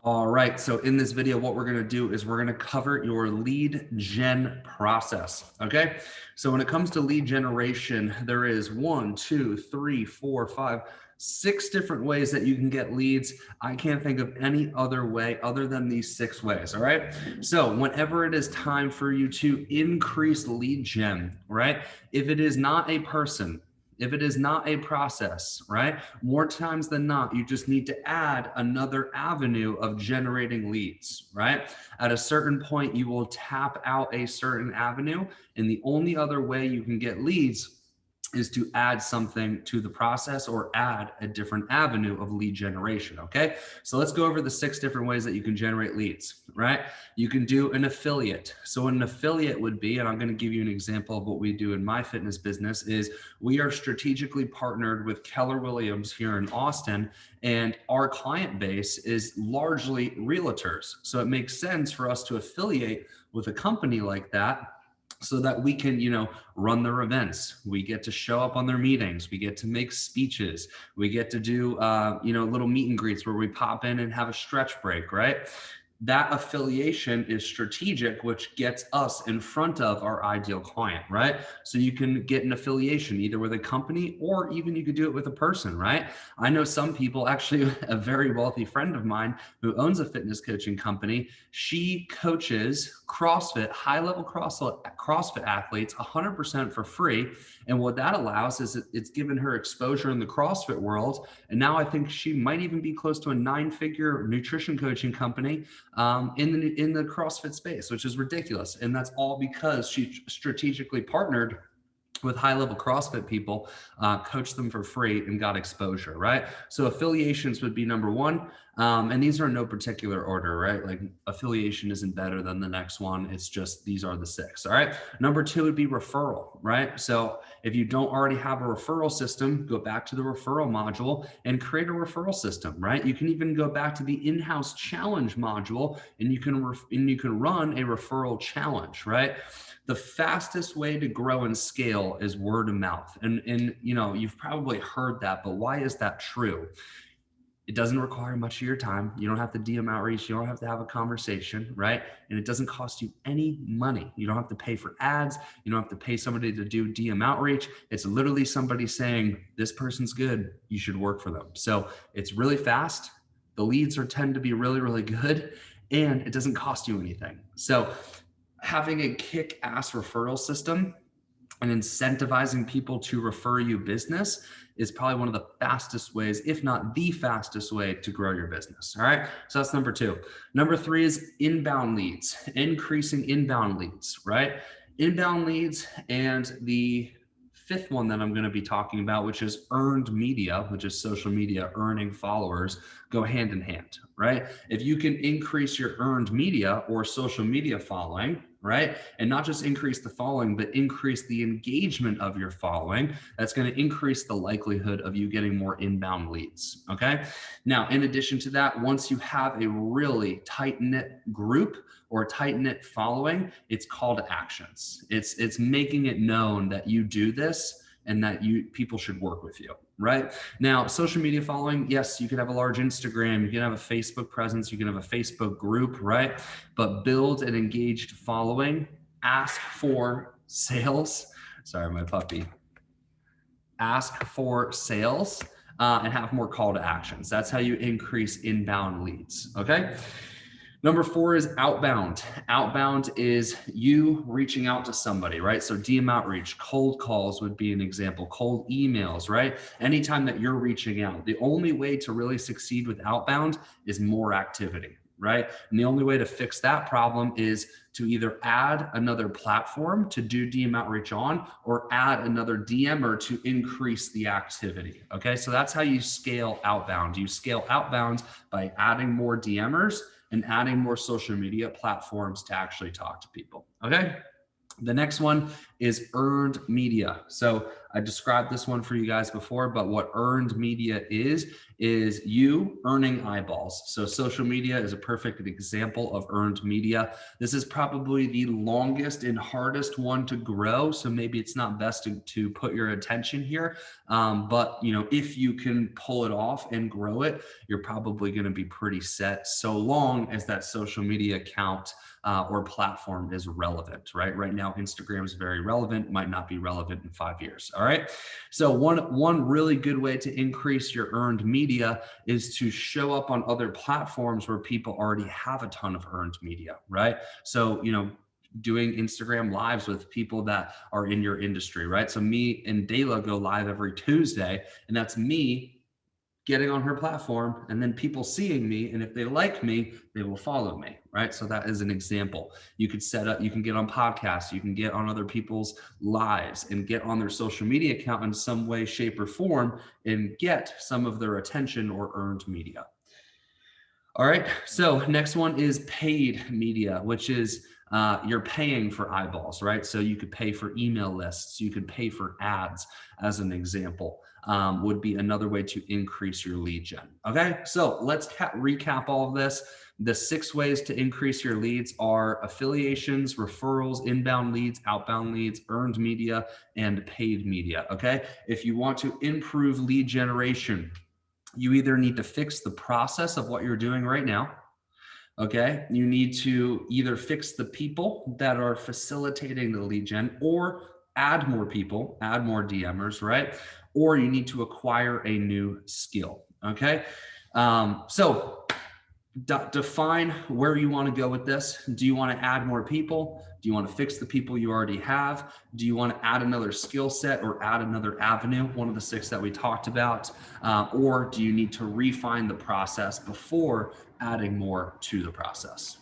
All right, so in this video, what we're gonna do is we're gonna cover your lead gen process, okay? So when it comes to lead generation, there is 1, 2, 3, 4, 5, 6 different ways that you can get leads. I can't think of any other way other than these 6 ways, all right? So whenever it is time for you to increase lead gen, right? If it is not a person, if it is not a process, right? More times than not, you just need to add another avenue of generating leads, right? At a certain point, you will tap out a certain avenue, and the only other way you can get leads is to add something to the process or add a different avenue of lead generation, okay? So let's go over the 6 different ways that you can generate leads, right? You can do an affiliate. So an affiliate would be, and I'm gonna give you an example of what we do in my fitness business, is we are strategically partnered with Keller Williams here in Austin, and our client base is largely realtors. So it makes sense for us to affiliate with a company like that so that we can, run their events. We get to show up on their meetings. We get to make speeches. We get to do, little meet and greets where we pop in and have a stretch break, right? That affiliation is strategic, which gets us in front of our ideal client, right? So you can get an affiliation either with a company or even you could do it with a person, right? I know some people, actually a very wealthy friend of mine who owns a fitness coaching company, she coaches CrossFit, high-level CrossFit athletes 100% for free. And what that allows is it's given her exposure in the CrossFit world. And now I think she might even be close to a 9-figure nutrition coaching company in the CrossFit space, which is ridiculous. And that's all because she strategically partnered with high-level CrossFit people, coached them for free and got exposure, right? So affiliations would be number 1. And these are in no particular order, right? Like affiliation isn't better than the next one. It's just, these are the 6, all right? Number 2 would be referral, right? So if you don't already have a referral system, go back to the referral module and create a referral system, right? You can even go back to the in-house challenge module and you can run a referral challenge, right? The fastest way to grow and scale is word of mouth. And you've probably heard that, but why is that true? It doesn't require much of your time. You don't have to DM outreach. You don't have to have a conversation, right? And it doesn't cost you any money. You don't have to pay for ads. You don't have to pay somebody to do DM outreach. It's literally somebody saying, this person's good, you should work for them. So it's really fast. The leads tend to be really, really good, and it doesn't cost you anything. So having a kick-ass referral system and incentivizing people to refer you business is probably one of the fastest ways, if not the fastest way, to grow your business. All right. So that's number 2. Number 3 is inbound leads, increasing inbound leads, right? Inbound leads. And the 5th one that I'm going to be talking about, which is earned media, which is social media, earning followers, go hand in hand, right? If you can increase your earned media or social media following, right? And not just increase the following, but increase the engagement of your following, that's going to increase the likelihood of you getting more inbound leads, okay? Now, in addition to that, once you have a really tight-knit group or a tight-knit following, it's call to actions. It's making it known that you do this and that people should work with you, right? Now, social media following, yes, you could have a large Instagram, you can have a Facebook presence, you can have a Facebook group, right? But build an engaged following, ask for sales. Sorry, my puppy. Ask for sales and have more call to actions. That's how you increase inbound leads, okay? Number 4 is outbound. Outbound is you reaching out to somebody, right? So DM outreach, cold calls would be an example, cold emails, right? Anytime that you're reaching out, the only way to really succeed with outbound is more activity, right? And the only way to fix that problem is to either add another platform to do DM outreach on or add another DMer to increase the activity, okay? So that's how you scale outbound. You scale outbound by adding more DMers and adding more social media platforms to actually talk to people, okay? The next one is earned media. So I described this one for you guys before, but what earned media is you earning eyeballs. So social media is a perfect example of earned media. This is probably the longest and hardest one to grow. So maybe it's not best to put your attention here. But if you can pull it off and grow it, you're probably going to be pretty set, so long as that social media account or platform is relevant, right? Right now, Instagram is very relevant, might not be relevant in 5 years. All right. So one really good way to increase your earned media is to show up on other platforms where people already have a ton of earned media, right? So, doing Instagram lives with people that are in your industry, right? So me and Dayla go live every Tuesday, and that's me getting on her platform and then people seeing me. And if they like me, they will follow me, right? So that is an example. You could you can get on podcasts, you can get on other people's lives and get on their social media account in some way, shape, or form and get some of their attention or earned media. All right, so next one is paid media, which is you're paying for eyeballs, right? So you could pay for email lists, you could pay for ads as an example, would be another way to increase your lead gen. Okay, so let's recap all of this. The 6 ways to increase your leads are affiliations, referrals, inbound leads, outbound leads, earned media, and paid media. Okay, if you want to improve lead generation, you either need to fix the process of what you're doing right now. Okay. You need to either fix the people that are facilitating the lead gen or add more people, add more DMers, right? Or you need to acquire a new skill. Okay. So define where you want to go with this. Do you want to add more people? Do you want to fix the people you already have? Do you want to add another skill set or add another avenue, one of the 6 that we talked about? Or do you need to refine the process before adding more to the process?